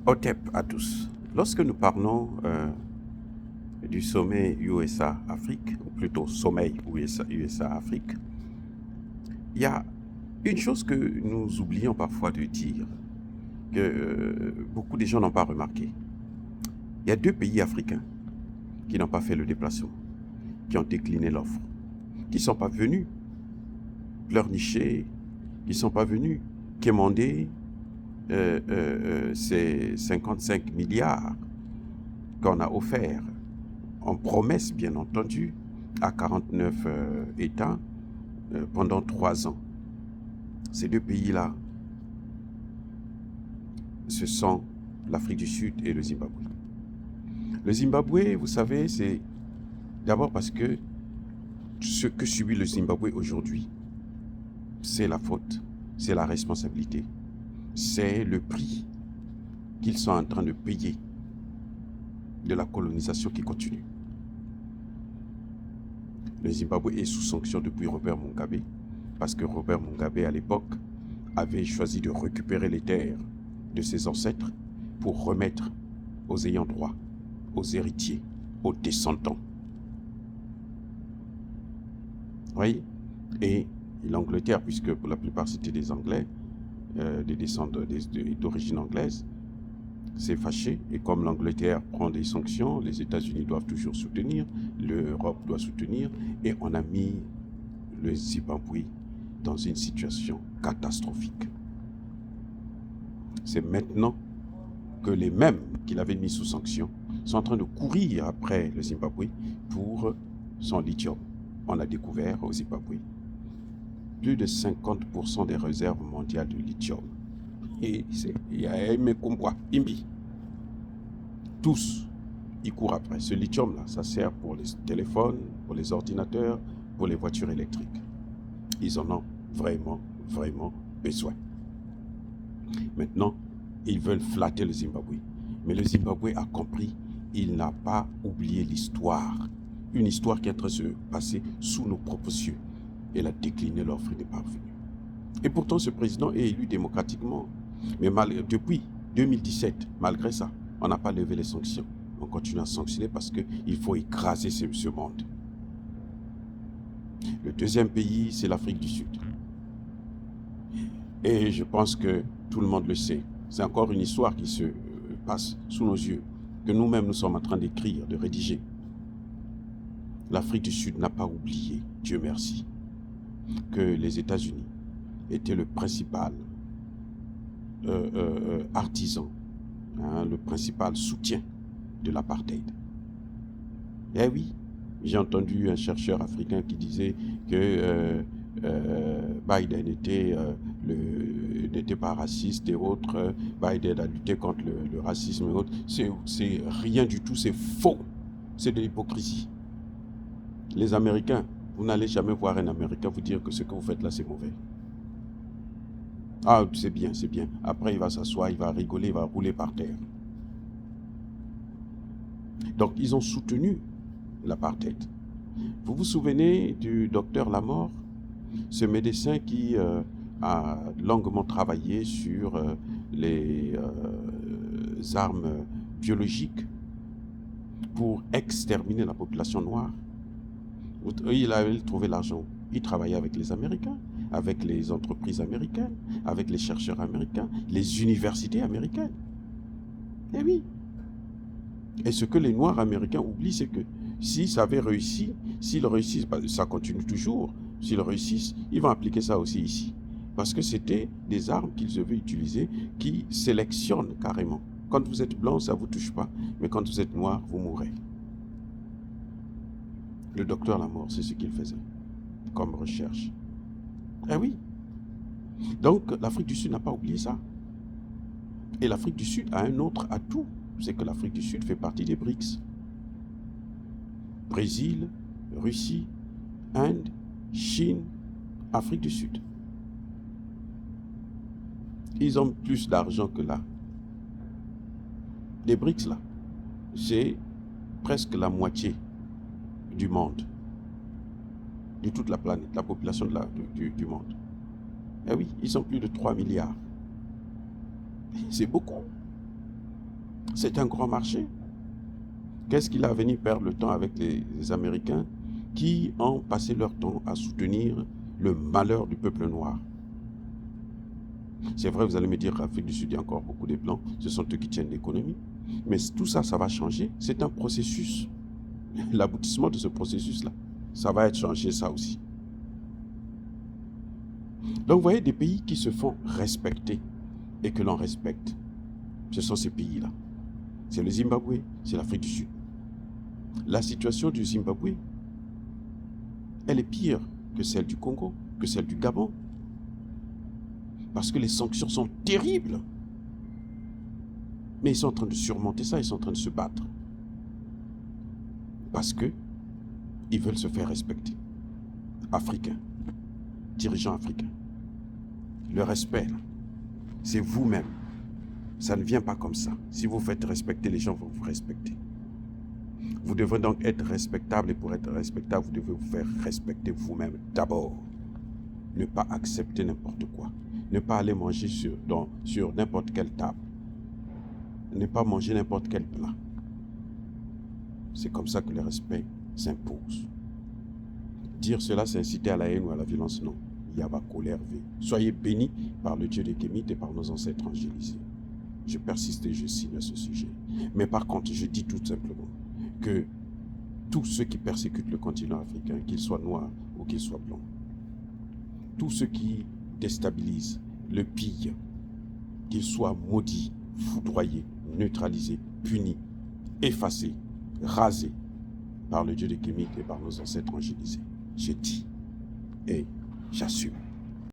Otep à tous. Lorsque nous parlons du sommet USA-Afrique, ou plutôt sommeil USA-Afrique, il y a une chose que nous oublions parfois de dire, que beaucoup de gens n'ont pas remarqué. Il y a deux pays africains qui n'ont pas fait le déplacement, qui ont décliné l'offre, qui ne sont pas venus pleurnicher, qui ne sont pas venus quémander ces 55 milliards qu'on a offerts en promesse, bien entendu, à 49 États pendant 3 ans. Ces deux pays-là, ce sont l'Afrique du Sud et le Zimbabwe. Le Zimbabwe, vous savez, c'est d'abord parce que ce que subit le Zimbabwe aujourd'hui, c'est la faute, c'est la responsabilité, c'est le prix qu'ils sont en train de payer de la colonisation qui continue. Le Zimbabwe est sous sanction depuis Robert Mugabe, parce que Robert Mugabe, à l'époque, avait choisi de récupérer les terres de ses ancêtres pour remettre aux ayants droit, aux héritiers, aux descendants. Oui. Et l'Angleterre, puisque pour la plupart c'était des Anglais, des descendants d'origine anglaise, s'est fâché. Et comme l'Angleterre prend des sanctions, les États-Unis doivent toujours soutenir, l'Europe doit soutenir, et on a mis le Zimbabwe dans une situation catastrophique. C'est maintenant que les mêmes qu'il avait mis sous sanction sont en train de courir après le Zimbabwe pour son lithium. On a découvert au Zimbabwe plus de 50% des réserves mondiales de lithium. Et il y a Imbi. Tous, ils courent après. Ce lithium-là, ça sert pour les téléphones, pour les ordinateurs, pour les voitures électriques. Ils en ont vraiment, vraiment besoin. Maintenant, ils veulent flatter le Zimbabwe. Mais le Zimbabwe a compris, il n'a pas oublié l'histoire. Une histoire qui est en train de se passer sous nos propres cieux. Elle a décliné l'offre et n'est pas revenue. Et pourtant, ce président est élu démocratiquement. Mais depuis 2017, malgré ça, on n'a pas levé les sanctions. On continue à sanctionner parce qu'il faut écraser ce monde. Le deuxième pays, c'est l'Afrique du Sud. Et je pense que tout le monde le sait. C'est encore une histoire qui se passe sous nos yeux, que nous-mêmes nous sommes en train d'écrire, de rédiger. L'Afrique du Sud n'a pas oublié, Dieu merci, que les États-Unis étaient le principal artisan, le principal soutien de l'apartheid. Eh oui, j'ai entendu un chercheur africain qui disait que Biden n'était pas raciste et autres. Biden a lutté contre le racisme et autres. C'est rien du tout, c'est faux. C'est de l'hypocrisie. Les Américains, vous n'allez jamais voir un Américain vous dire que ce que vous faites là, c'est mauvais. Ah, c'est bien, c'est bien. Après, il va s'asseoir, il va rigoler, il va rouler par terre. Donc, ils ont soutenu l'apartheid. Vous vous souvenez du docteur Lamort, ce médecin qui a longuement travaillé sur les armes biologiques pour exterminer la population noire. Il avait trouvé l'argent. Il travaillait avec les Américains, avec les entreprises américaines, avec les chercheurs américains, les universités américaines. Eh oui. Et ce que les Noirs américains oublient, c'est que si ça avait réussi, s'ils réussissent, ça continue toujours, s'ils réussissent, ils vont appliquer ça aussi ici. Parce que c'était des armes qu'ils devaient utiliser qui sélectionnent carrément. Quand vous êtes blanc, ça ne vous touche pas. Mais quand vous êtes noir, vous mourrez. Le docteur Lamort, c'est ce qu'il faisait comme recherche. Eh oui. Donc, l'Afrique du Sud n'a pas oublié ça. Et l'Afrique du Sud a un autre atout, c'est que l'Afrique du Sud fait partie des BRICS. Brésil, Russie, Inde, Chine, Afrique du Sud. Ils ont plus d'argent que là. Les BRICS là, c'est presque la moitié du monde, de toute la planète, la population du monde. Eh oui, ils sont plus de 3 milliards. C'est beaucoup. C'est un grand marché. Qu'est-ce qu'il a venu perdre le temps avec les Américains qui ont passé leur temps à soutenir le malheur du peuple noir? C'est vrai, vous allez me dire qu'Afrique du Sud, il y a encore beaucoup de Blancs, ce sont eux qui tiennent l'économie. Mais tout ça, ça va changer. C'est un processus. L'aboutissement de ce processus-là, ça va être changé, ça aussi. Donc, vous voyez, des pays qui se font respecter et que l'on respecte, ce sont ces pays-là. C'est le Zimbabwe, c'est l'Afrique du Sud. La situation du Zimbabwe, elle est pire que celle du Congo, que celle du Gabon. Parce que les sanctions sont terribles. Mais ils sont en train de surmonter ça, ils sont en train de se battre. Parce que ils veulent se faire respecter. Africains, dirigeants africains. Le respect, c'est vous-même. Ça ne vient pas comme ça. Si vous faites respecter, les gens vont vous respecter. Vous devez donc être respectable et pour être respectable, vous devez vous faire respecter vous-même d'abord. Ne pas accepter n'importe quoi. Ne pas aller manger sur n'importe quelle table. Ne pas manger n'importe quel plat. C'est comme ça que le respect s'impose. Dire cela, c'est inciter à la haine ou à la violence, non. Yaba colère V. Soyez bénis par le Dieu des Kémites et par nos ancêtres angélisés. Je persiste et je signe à ce sujet. Mais par contre, je dis tout simplement que tous ceux qui persécutent le continent africain, qu'ils soient noirs ou qu'ils soient blancs, tous ceux qui déstabilisent, le pillent, qu'ils soient maudits, foudroyés, neutralisés, punis, effacés, rasés par le Dieu des Kémites et par nos ancêtres angélisés. Je dis et j'assume.